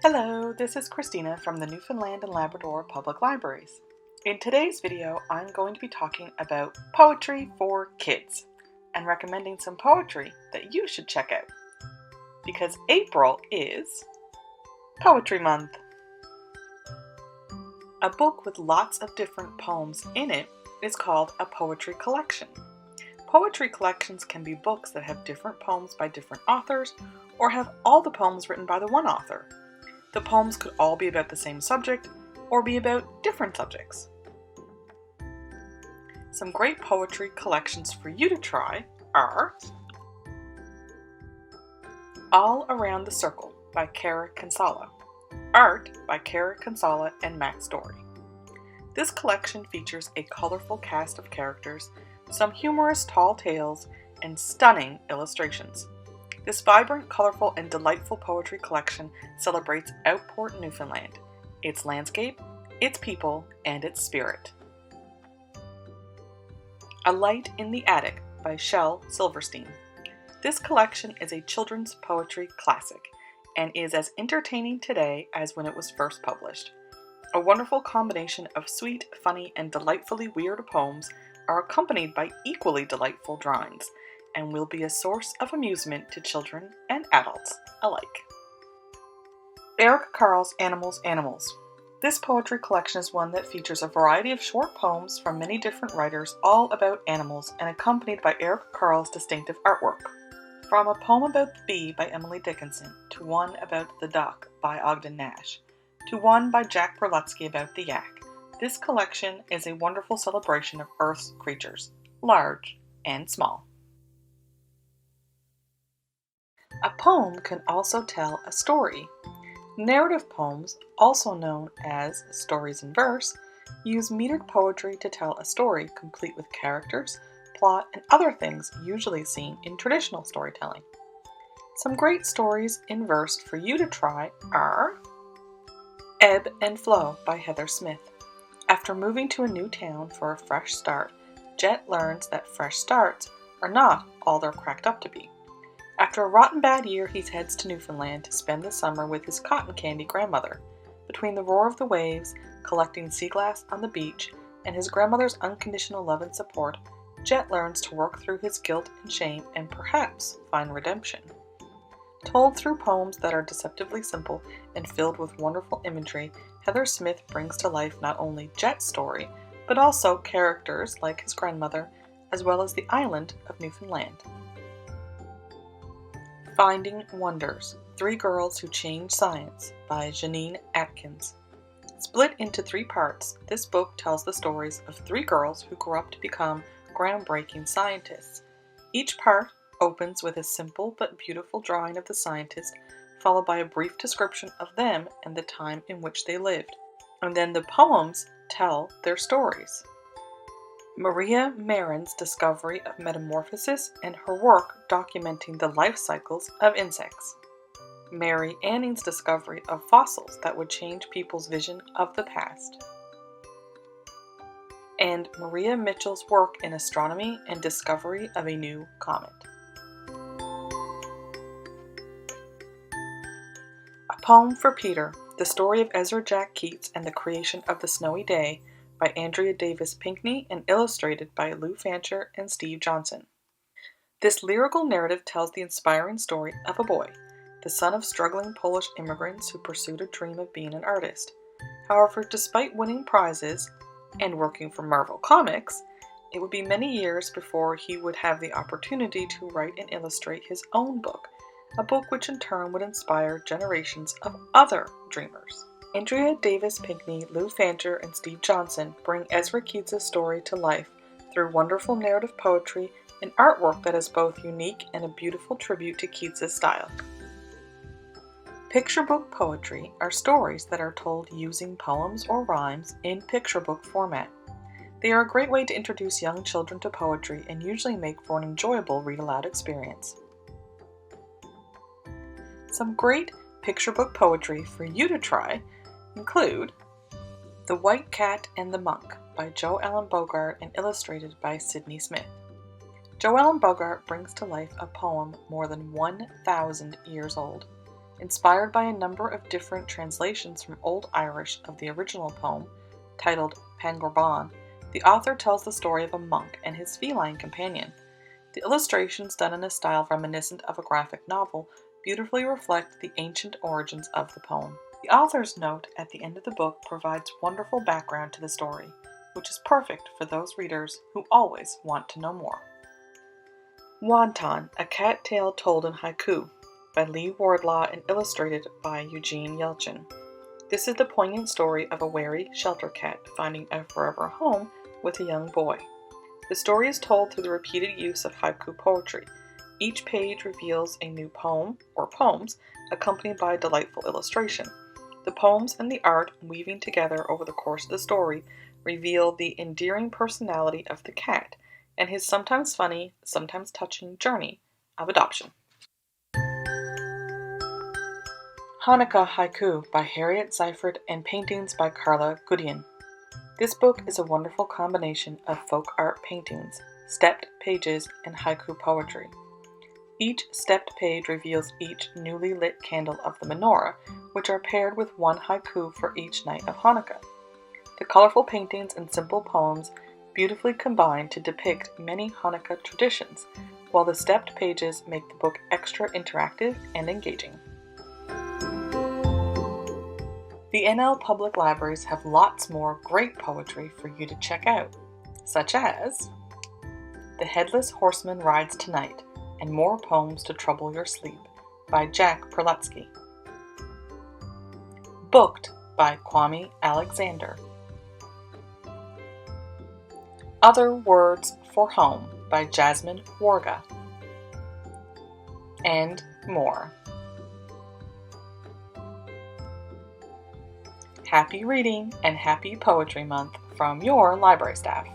Hello, this is Christina from the Newfoundland and Labrador Public Libraries. In today's video, I'm going to be talking about poetry for kids and recommending some poetry that you should check out because April is Poetry Month. A book with lots of different poems in it is called a poetry collection. Poetry collections can be books that have different poems by different authors or have all the poems written by the one author. The poems could all be about the same subject or be about different subjects. Some great poetry collections for you to try are All Around the Circle by Kara Kinsella, art by Kara Kinsella and Matt Story. This collection features a colorful cast of characters, some humorous tall tales, and stunning illustrations. This vibrant, colorful, and delightful poetry collection celebrates Outport, Newfoundland, its landscape, its people, and its spirit. A Light in the Attic by Shel Silverstein. This collection is a children's poetry classic and is as entertaining today as when it was first published. A wonderful combination of sweet, funny, and delightfully weird poems are accompanied by equally delightful drawings, and will be a source of amusement to children and adults alike. Eric Carle's Animals, Animals. This poetry collection is one that features a variety of short poems from many different writers all about animals and accompanied by Eric Carle's distinctive artwork. From a poem about the bee by Emily Dickinson, to one about the duck by Ogden Nash, to one by Jack Berlutsky about the yak, this collection is a wonderful celebration of Earth's creatures, large and small. A poem can also tell a story. Narrative poems, also known as stories in verse, use metered poetry to tell a story complete with characters, plot, and other things usually seen in traditional storytelling. Some great stories in verse for you to try are Ebb and Flow by Heather Smith. After moving to a new town for a fresh start, Jet learns that fresh starts are not all they're cracked up to be. After a rotten bad year, he heads to Newfoundland to spend the summer with his cotton candy grandmother. Between the roar of the waves, collecting sea glass on the beach, and his grandmother's unconditional love and support, Jet learns to work through his guilt and shame and perhaps find redemption. Told through poems that are deceptively simple and filled with wonderful imagery, Heather Smith brings to life not only Jet's story, but also characters like his grandmother, as well as the island of Newfoundland. Finding Wonders, 3 Girls Who Changed Science by Janine Atkins. Split into 3 parts, this book tells the stories of 3 girls who grow up to become groundbreaking scientists. Each part opens with a simple but beautiful drawing of the scientist, followed by a brief description of them and the time in which they lived. And then the poems tell their stories. Maria Marin's discovery of metamorphosis and her work documenting the life cycles of insects. Mary Anning's discovery of fossils that would change people's vision of the past. And Maria Mitchell's work in astronomy and discovery of a new comet. A Poem for Peter, the story of Ezra Jack Keats and the creation of the Snowy Day by Andrea Davis Pinkney and illustrated by Lou Fancher and Steve Johnson. This lyrical narrative tells the inspiring story of a boy, the son of struggling Polish immigrants who pursued a dream of being an artist. However, despite winning prizes and working for Marvel Comics, it would be many years before he would have the opportunity to write and illustrate his own book, a book which in turn would inspire generations of other dreamers. Andrea Davis Pinkney, Lou Fancher, and Steve Johnson bring Ezra Keats' story to life through wonderful narrative poetry and artwork that is both unique and a beautiful tribute to Keats' style. Picture book poetry are stories that are told using poems or rhymes in picture book format. They are a great way to introduce young children to poetry and usually make for an enjoyable read-aloud experience. Some great picture book poetry for you to try include The White Cat and the Monk by Jo Ellen Bogart and illustrated by Sydney Smith. Jo Ellen Bogart brings to life a poem more than 1,000 years old. Inspired by a number of different translations from Old Irish of the original poem, titled Pangorban, the author tells the story of a monk and his feline companion. The illustrations, done in a style reminiscent of a graphic novel, beautifully reflect the ancient origins of the poem. The author's note at the end of the book provides wonderful background to the story, which is perfect for those readers who always want to know more. Wonton, a cat tale told in haiku, by Lee Wardlaw and illustrated by Eugene Yelchin. This is the poignant story of a wary shelter cat finding a forever home with a young boy. The story is told through the repeated use of haiku poetry. Each page reveals a new poem or poems accompanied by a delightful illustration. The poems and the art weaving together over the course of the story reveal the endearing personality of the cat and his sometimes funny, sometimes touching journey of adoption. Hanukkah Haiku by Harriet Seifert and paintings by Carla Gudin. This book is a wonderful combination of folk art paintings, stepped pages, and haiku poetry. Each stepped page reveals each newly lit candle of the menorah, which are paired with one haiku for each night of Hanukkah. The colorful paintings and simple poems beautifully combine to depict many Hanukkah traditions, while the stepped pages make the book extra interactive and engaging. The NL Public Libraries have lots more great poetry for you to check out, such as The Headless Horseman Rides Tonight, and More Poems to Trouble Your Sleep by Jack Perletsky. Booked by Kwame Alexander. Other Words for Home by Jasmine Warga. And more. Happy reading and happy Poetry Month from your library staff.